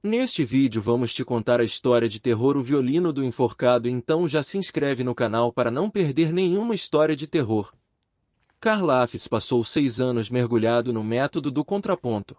Neste vídeo vamos te contar a história de terror O Violino do Enforcado, então já se inscreve no canal para não perder nenhuma história de terror. Karl Aphtys passou 6 anos mergulhado no método do contraponto.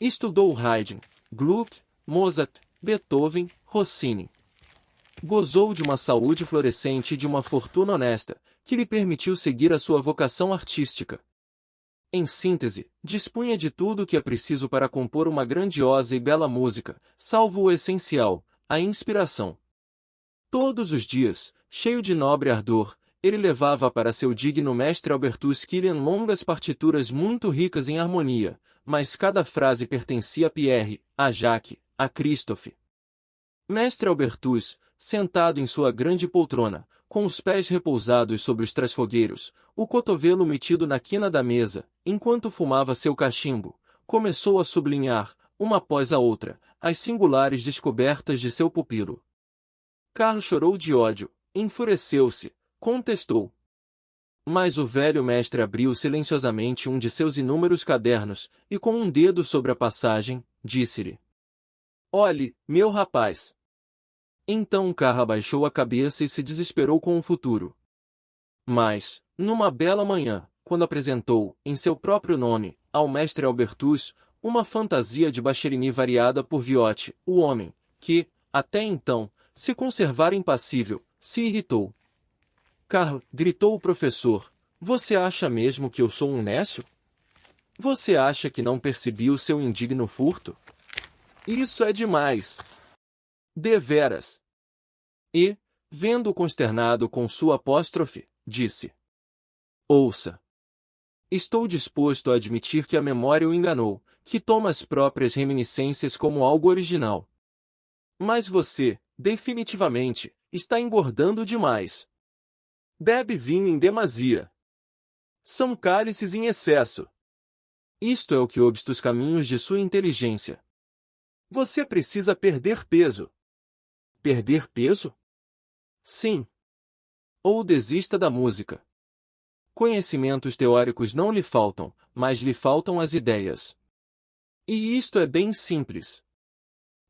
Estudou Haydn, Gluck, Mozart, Beethoven, Rossini. Gozou de uma saúde florescente e de uma fortuna honesta, que lhe permitiu seguir a sua vocação artística. Em síntese, dispunha de tudo o que é preciso para compor uma grandiosa e bela música, salvo o essencial, a inspiração. Todos os dias, cheio de nobre ardor, ele levava para seu digno mestre Albertus Kilian longas partituras muito ricas em harmonia, mas cada frase pertencia a Pierre, a Jacques, a Christophe. Mestre Albertus, sentado em sua grande poltrona, com os pés repousados sobre os trasfogueiros, o cotovelo metido na quina da mesa, enquanto fumava seu cachimbo, começou a sublinhar, uma após a outra, as singulares descobertas de seu pupilo. Karl chorou de ódio, enfureceu-se, contestou. Mas o velho mestre abriu silenciosamente um de seus inúmeros cadernos, e com um dedo sobre a passagem, disse-lhe: "Olhe, meu rapaz." Então Karl abaixou a cabeça e se desesperou com o futuro. Mas, numa bela manhã, quando apresentou, em seu próprio nome, ao mestre Albertus, uma fantasia de Bacherini variada por Viotti, o homem, que, até então, se conservara impassível, se irritou. "Karl", gritou o professor, "você acha mesmo que eu sou um nécio? Você acha que não percebi o seu indigno furto? Isso é demais! Deveras." E, vendo-o consternado com sua apóstrofe, disse: "Ouça. Estou disposto a admitir que a memória o enganou, que toma as próprias reminiscências como algo original. Mas você, definitivamente, está engordando demais. Bebe vinho em demasia. São cálices em excesso. Isto é o que obsta os caminhos de sua inteligência. Você precisa perder peso." "Perder peso?" "Sim. Ou desista da música. Conhecimentos teóricos não lhe faltam, mas lhe faltam as ideias. E isto é bem simples.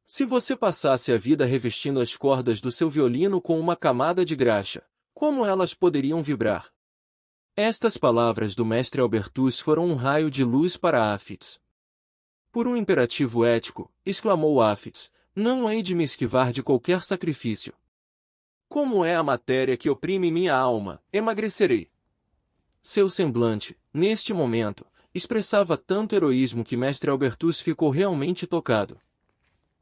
Se você passasse a vida revestindo as cordas do seu violino com uma camada de graxa, como elas poderiam vibrar?" Estas palavras do mestre Albertus foram um raio de luz para Aphtys. "Por um imperativo ético", exclamou Aphtys, "não hei de me esquivar de qualquer sacrifício. Como é a matéria que oprime minha alma, emagrecerei." Seu semblante, neste momento, expressava tanto heroísmo que mestre Albertus ficou realmente tocado.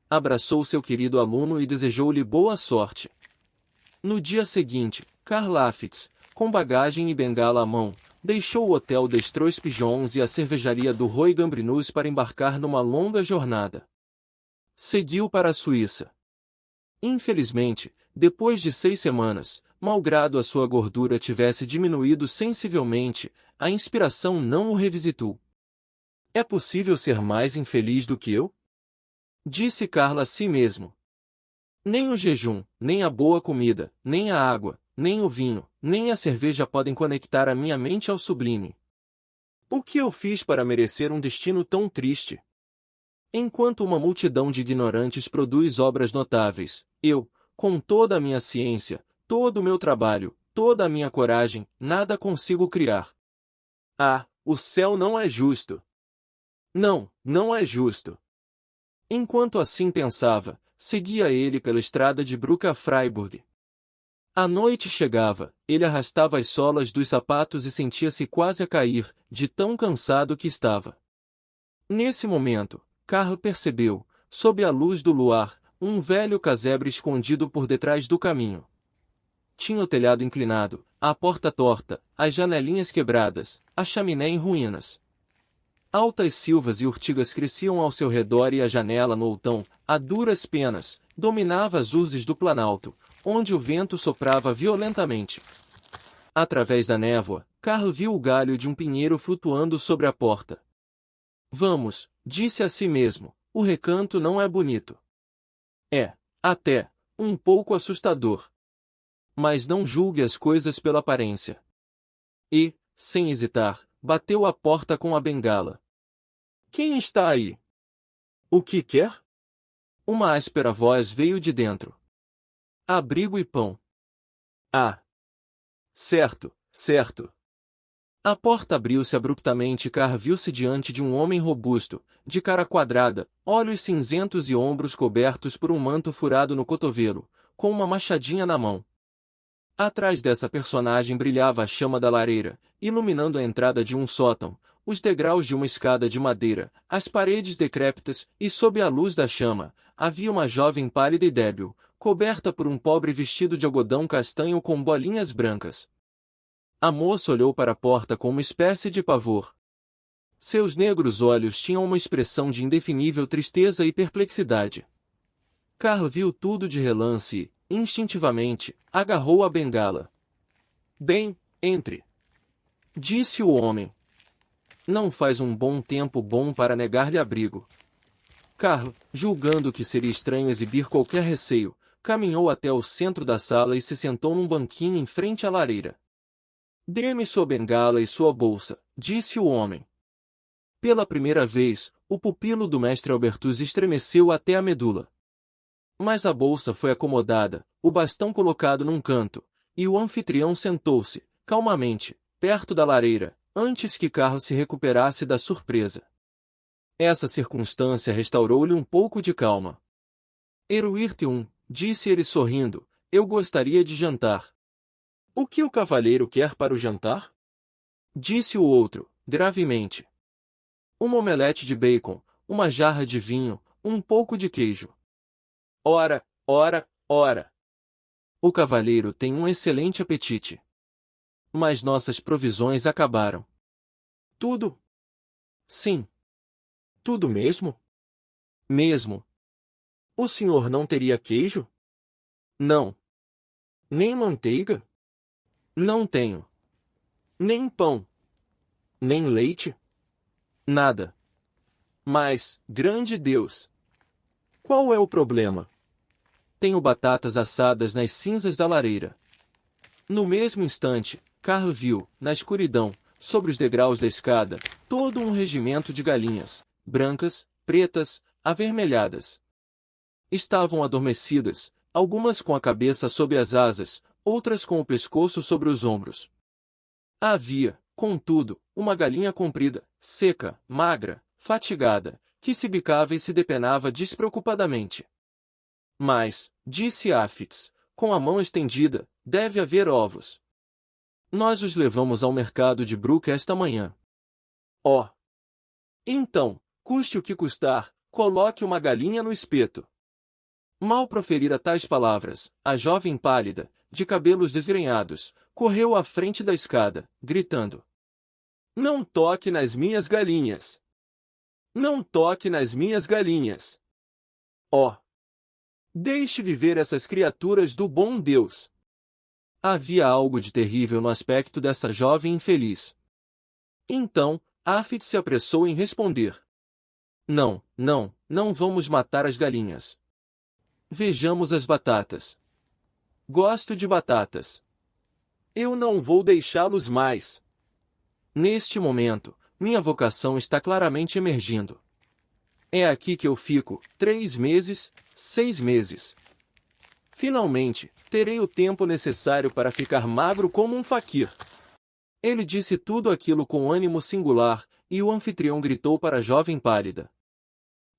Abraçou seu querido aluno e desejou-lhe boa sorte. No dia seguinte, Karl Aphtys, com bagagem e bengala à mão, deixou o hotel des Trois Pigeons e a cervejaria do Roi Gambrinus para embarcar numa longa jornada. Seguiu para a Suíça. Infelizmente, depois de 6 semanas, malgrado a sua gordura tivesse diminuído sensivelmente, a inspiração não o revisitou. "É possível ser mais infeliz do que eu?" disse Karl a si mesmo. "Nem o jejum, nem a boa comida, nem a água, nem o vinho, nem a cerveja podem conectar a minha mente ao sublime. O que eu fiz para merecer um destino tão triste? Enquanto uma multidão de ignorantes produz obras notáveis, eu, com toda a minha ciência, todo o meu trabalho, toda a minha coragem, nada consigo criar. Ah, o céu não é justo. Não, não é justo." Enquanto assim pensava, seguia ele pela estrada de Bruck a Freiburg. A noite chegava, ele arrastava as solas dos sapatos e sentia-se quase a cair, de tão cansado que estava. Nesse momento, Karl percebeu, sob a luz do luar, um velho casebre escondido por detrás do caminho. Tinha o telhado inclinado, a porta torta, as janelinhas quebradas, a chaminé em ruínas. Altas silvas e urtigas cresciam ao seu redor e a janela no outão, a duras penas, dominava as urzes do planalto, onde o vento soprava violentamente. Através da névoa, Karl viu o galho de um pinheiro flutuando sobre a porta. "Vamos", disse a si mesmo, "o recanto não é bonito. É, até, um pouco assustador. Mas não julgue as coisas pela aparência." E, sem hesitar, bateu à porta com a bengala. "Quem está aí? O que quer?" Uma áspera voz veio de dentro. Abrigo e pão. Ah! Certo, certo. A porta abriu-se abruptamente e Carl viu-se diante de um homem robusto, de cara quadrada, olhos cinzentos e ombros cobertos por um manto furado no cotovelo, com uma machadinha na mão. Atrás dessa personagem brilhava a chama da lareira, iluminando a entrada de um sótão, os degraus de uma escada de madeira, as paredes decrépitas, e sob a luz da chama, havia uma jovem pálida e débil, coberta por um pobre vestido de algodão castanho com bolinhas brancas. A moça olhou para a porta com uma espécie de pavor. Seus negros olhos tinham uma expressão de indefinível tristeza e perplexidade. Carl viu tudo de relance e, instintivamente, agarrou a bengala. Bem, entre, disse o homem. Não faz um bom tempo bom para negar-lhe abrigo. Carl, julgando que seria estranho exibir qualquer receio, caminhou até o centro da sala e se sentou num banquinho em frente à lareira. Dê-me sua bengala e sua bolsa, disse o homem. Pela primeira vez, o pupilo do mestre Albertus estremeceu até a medula. Mas a bolsa foi acomodada, o bastão colocado num canto, e o anfitrião sentou-se, calmamente, perto da lareira, antes que Carl se recuperasse da surpresa. Essa circunstância restaurou-lhe um pouco de calma. Eruirte disse ele sorrindo, eu gostaria de jantar. O que o cavalheiro quer para o jantar? Disse o outro, gravemente. Uma omelete de bacon, uma jarra de vinho, um pouco de queijo. Ora, ora, ora! O cavalheiro tem um excelente apetite. Mas nossas provisões acabaram. Tudo? Sim. Tudo mesmo? Mesmo. O senhor não teria queijo? Não. Nem manteiga? Não tenho. Nem pão. Nem leite? Nada. Mas, grande Deus! Qual é o problema? Tenho batatas assadas nas cinzas da lareira. No mesmo instante, Carl viu, na escuridão, sobre os degraus da escada, todo um regimento de galinhas, brancas, pretas, avermelhadas. Estavam adormecidas, algumas com a cabeça sob as asas, outras com o pescoço sobre os ombros. Havia, contudo, uma galinha comprida, seca, magra, fatigada, que se bicava e se depenava despreocupadamente. Mas, disse Afitz, com a mão estendida, deve haver ovos. Nós os levamos ao mercado de Brook esta manhã. Oh! Então, custe o que custar, coloque uma galinha no espeto. Mal proferira tais palavras, a jovem pálida, de cabelos desgrenhados, correu à frente da escada, gritando. Não toque nas minhas galinhas! Não toque nas minhas galinhas! Oh! Deixe viver essas criaturas do bom Deus! Havia algo de terrível no aspecto dessa jovem infeliz. Então, Afit se apressou em responder. Não, não, não vamos matar as galinhas. Vejamos as batatas. Gosto de batatas. Eu não vou deixá-los mais. Neste momento, minha vocação está claramente emergindo. É aqui que eu fico, 3 meses, 6 meses. Finalmente, terei o tempo necessário para ficar magro como um faquir. Ele disse tudo aquilo com ânimo singular, e o anfitrião gritou para a jovem pálida.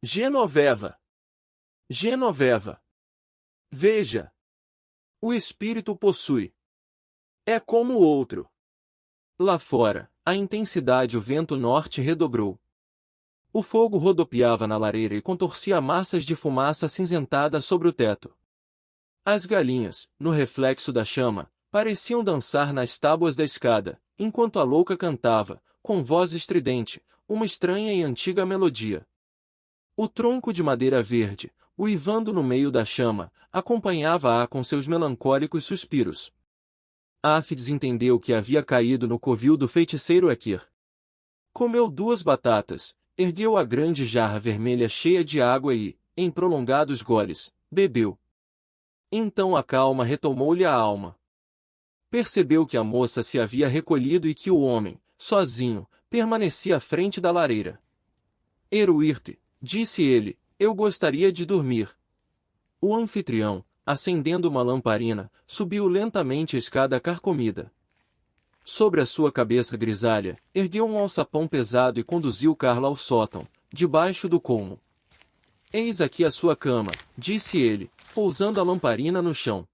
Genoveva! Genoveva! Veja! O espírito possui. É como o outro. Lá fora, a intensidade o vento norte redobrou. O fogo rodopiava na lareira e contorcia massas de fumaça acinzentada sobre o teto. As galinhas, no reflexo da chama, pareciam dançar nas tábuas da escada, enquanto a louca cantava, com voz estridente, uma estranha e antiga melodia. O tronco de madeira verde, uivando no meio da chama, acompanhava-a com seus melancólicos suspiros. Afidz entendeu que havia caído no covil do feiticeiro Ekir. Comeu 2 batatas, ergueu a grande jarra vermelha cheia de água e, em prolongados goles, bebeu. Então a calma retomou-lhe a alma. Percebeu que a moça se havia recolhido e que o homem, sozinho, permanecia à frente da lareira. Eruirte, disse ele, eu gostaria de dormir, O anfitrião, acendendo uma lamparina, subiu lentamente a escada carcomida. Sobre a sua cabeça grisalha, ergueu um alçapão pesado e conduziu Carla ao sótão, debaixo do colmo. Eis aqui a sua cama, disse ele, pousando a lamparina no chão.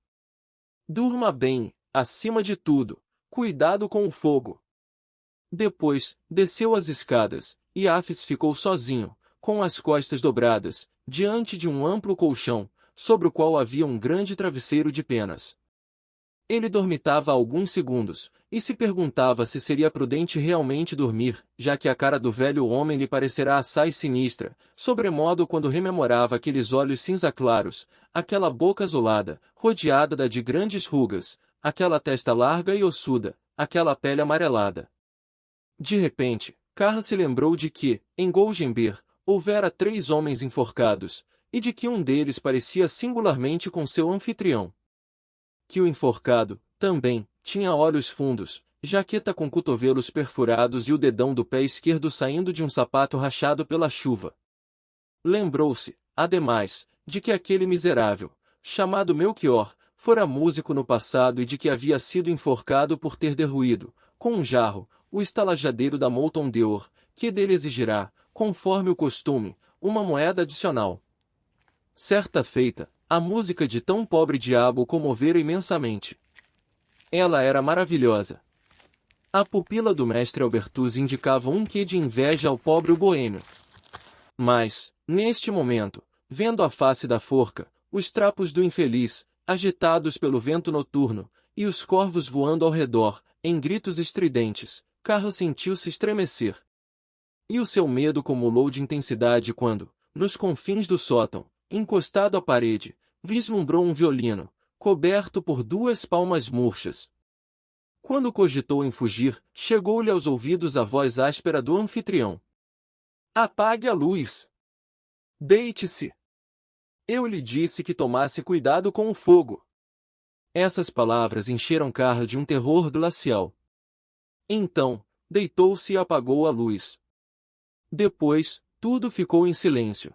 Durma bem, acima de tudo, cuidado com o fogo. Depois, desceu as escadas, e Afis ficou sozinho, com as costas dobradas, diante de um amplo colchão, sobre o qual havia um grande travesseiro de penas. Ele dormitava há alguns segundos, e se perguntava se seria prudente realmente dormir, já que a cara do velho homem lhe parecerá assaz sinistra, sobremodo quando rememorava aqueles olhos cinza claros, aquela boca azulada, rodeada de grandes rugas, aquela testa larga e ossuda, aquela pele amarelada. De repente, Carla se lembrou de que, em Golgember, houvera 3 homens enforcados, e de que um deles parecia singularmente com seu anfitrião. Que o enforcado, também, tinha olhos fundos, jaqueta com cotovelos perfurados e o dedão do pé esquerdo saindo de um sapato rachado pela chuva. Lembrou-se, ademais, de que aquele miserável, chamado Melchior, fora músico no passado e de que havia sido enforcado por ter derruído, com um jarro, o estalajadeiro da Molton Deor, que dele exigirá, conforme o costume, uma moeda adicional. Certa feita, a música de tão pobre diabo o comovera imensamente. Ela era maravilhosa. A pupila do mestre Albertus indicava um quê de inveja ao pobre boêmio. Mas, neste momento, vendo a face da forca, os trapos do infeliz, agitados pelo vento noturno, e os corvos voando ao redor, em gritos estridentes, Carla sentiu-se estremecer. E o seu medo cumulou de intensidade quando, nos confins do sótão, encostado à parede, vislumbrou um violino, coberto por 2 palmas murchas. Quando cogitou em fugir, chegou-lhe aos ouvidos a voz áspera do anfitrião. Apague a luz! Deite-se! Eu lhe disse que tomasse cuidado com o fogo. Essas palavras encheram Carla de um terror glacial. Então, deitou-se e apagou a luz. Depois, tudo ficou em silêncio.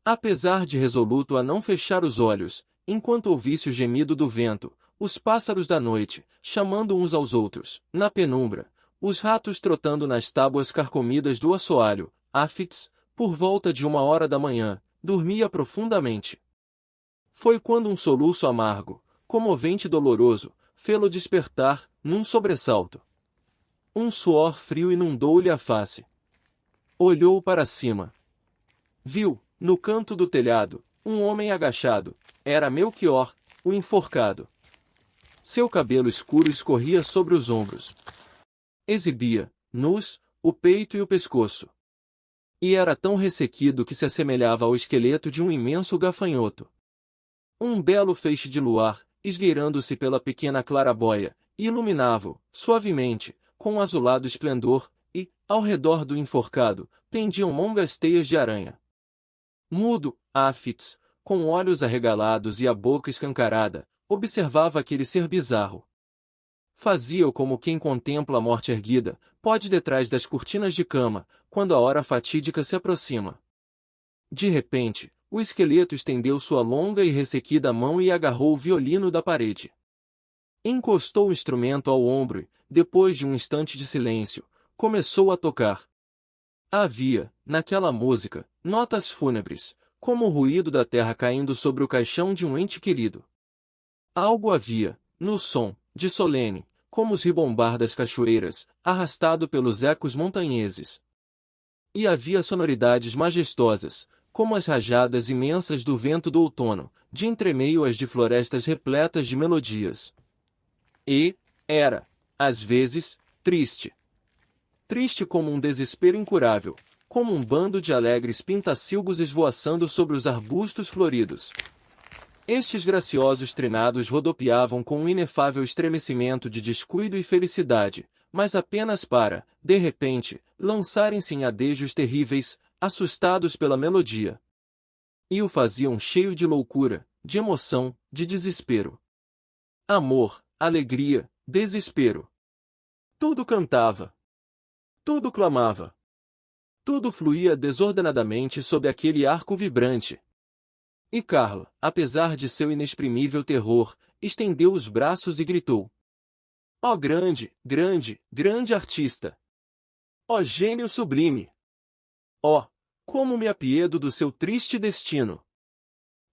Apesar de resoluto a não fechar os olhos, enquanto ouvisse o gemido do vento, os pássaros da noite, chamando uns aos outros, na penumbra, os ratos trotando nas tábuas carcomidas do assoalho, Afits, por volta de 1h da manhã, dormia profundamente. Foi quando um soluço amargo, comovente e doloroso, fê-lo despertar, num sobressalto. Um suor frio inundou-lhe a face. Olhou para cima. Viu, no canto do telhado, um homem agachado. Era Melchior, o enforcado. Seu cabelo escuro escorria sobre os ombros. Exibia, nus, o peito e o pescoço. E era tão ressequido que se assemelhava ao esqueleto de um imenso gafanhoto. Um belo feixe de luar, esgueirando-se pela pequena clarabóia, iluminava-o, suavemente, com um azulado esplendor, e, ao redor do enforcado, pendiam longas teias de aranha. Mudo, Afits, com olhos arregalados e a boca escancarada, observava aquele ser bizarro. Fazia-o como quem contempla a morte erguida, pode detrás das cortinas de cama, quando a hora fatídica se aproxima. De repente, o esqueleto estendeu sua longa e ressequida mão e agarrou o violino da parede. Encostou o instrumento ao ombro e, depois de um instante de silêncio, começou a tocar. Havia, naquela música, notas fúnebres, como o ruído da terra caindo sobre o caixão de um ente querido. Algo havia, no som, de solene, como os ribombar das cachoeiras, arrastado pelos ecos montanheses. E havia sonoridades majestosas, como as rajadas imensas do vento do outono, de entremeio as de florestas repletas de melodias. E era, às vezes, triste. Triste como um desespero incurável, como um bando de alegres pintacilgos esvoaçando sobre os arbustos floridos. Estes graciosos trinados rodopiavam com um inefável estremecimento de descuido e felicidade, mas apenas para, de repente, lançarem-se em adejos terríveis, assustados pela melodia. E o faziam cheio de loucura, de emoção, de desespero. Amor, alegria, desespero. Tudo cantava. Tudo clamava. Tudo fluía desordenadamente sob aquele arco vibrante. E Carla, apesar de seu inexprimível terror, estendeu os braços e gritou: Ó grande, grande, grande artista! Ó gênio sublime! Ó, como me apiedo do seu triste destino!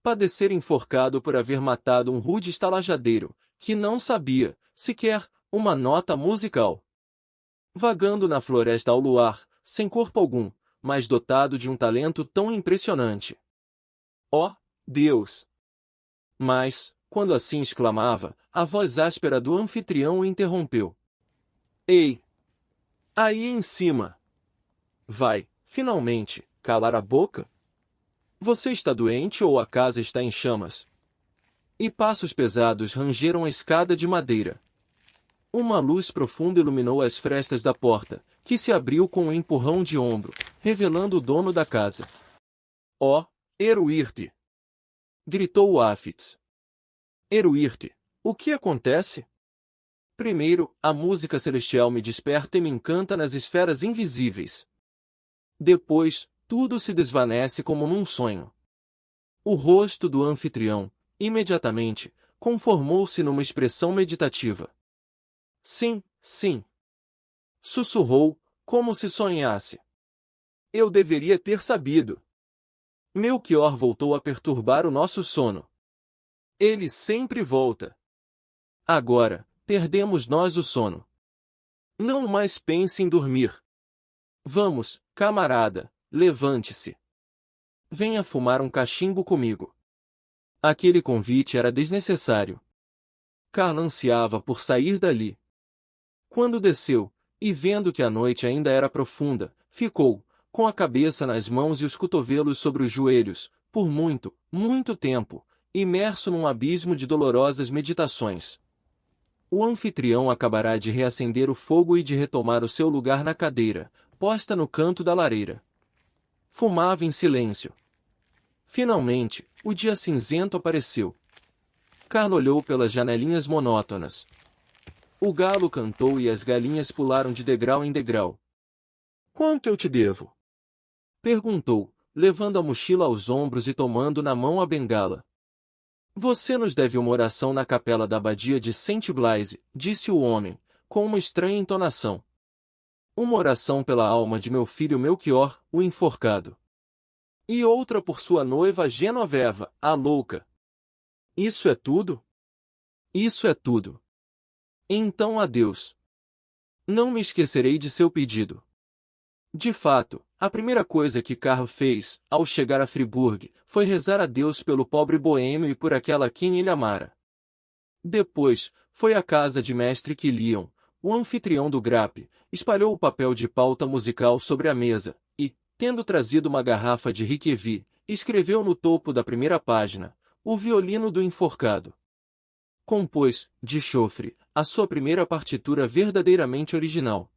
Padecer enforcado por haver matado um rude estalajadeiro, que não sabia, sequer, uma nota musical. Vagando na floresta ao luar, sem corpo algum, mas dotado de um talento tão impressionante. Ó, Deus! Mas, quando assim exclamava, a voz áspera do anfitrião o interrompeu. Ei! Aí em cima! Vai, finalmente, calar a boca? Você está doente ou a casa está em chamas? E passos pesados rangeram a escada de madeira. Uma luz profunda iluminou as frestas da porta, que se abriu com um empurrão de ombro, revelando o dono da casa. Ó, Eruirte! Gritou o Áfides. Eruirte, o que acontece? Primeiro, a música celestial me desperta e me encanta nas esferas invisíveis. Depois, tudo se desvanece como num sonho. O rosto do anfitrião, imediatamente, conformou-se numa expressão meditativa. Sim, sim. Sussurrou, como se sonhasse. Eu deveria ter sabido. Melchior voltou a perturbar o nosso sono. Ele sempre volta. Agora, perdemos nós o sono. Não mais pense em dormir. Vamos, camarada, levante-se. Venha fumar um cachimbo comigo. Aquele convite era desnecessário. Carla ansiava por sair dali. Quando desceu, e vendo que a noite ainda era profunda, ficou, com a cabeça nas mãos e os cotovelos sobre os joelhos, por muito, muito tempo, imerso num abismo de dolorosas meditações. O anfitrião acabará de reacender o fogo e de retomar o seu lugar na cadeira, posta no canto da lareira. Fumava em silêncio. Finalmente, o dia cinzento apareceu. Carla olhou pelas janelinhas monótonas. O galo cantou e as galinhas pularam de degrau em degrau. Quanto eu te devo? Perguntou, levando a mochila aos ombros e tomando na mão a bengala. Você nos deve uma oração na capela da abadia de Saint Blaise, disse o homem, com uma estranha entonação. Uma oração pela alma de meu filho Melchior, o enforcado. E outra por sua noiva Genoveva, a louca. Isso é tudo? Isso é tudo. Então adeus. Não me esquecerei de seu pedido. De fato, a primeira coisa que Carl fez, ao chegar a Friburgo, foi rezar a Deus pelo pobre boêmio e por aquela a quem ele amara. Depois, foi à casa de mestre Quilion, o anfitrião do Grape, espalhou o papel de pauta musical sobre a mesa, e, tendo trazido uma garrafa de Riquevi, escreveu no topo da primeira página, o violino do enforcado. Compôs, de chofre, a sua primeira partitura verdadeiramente original.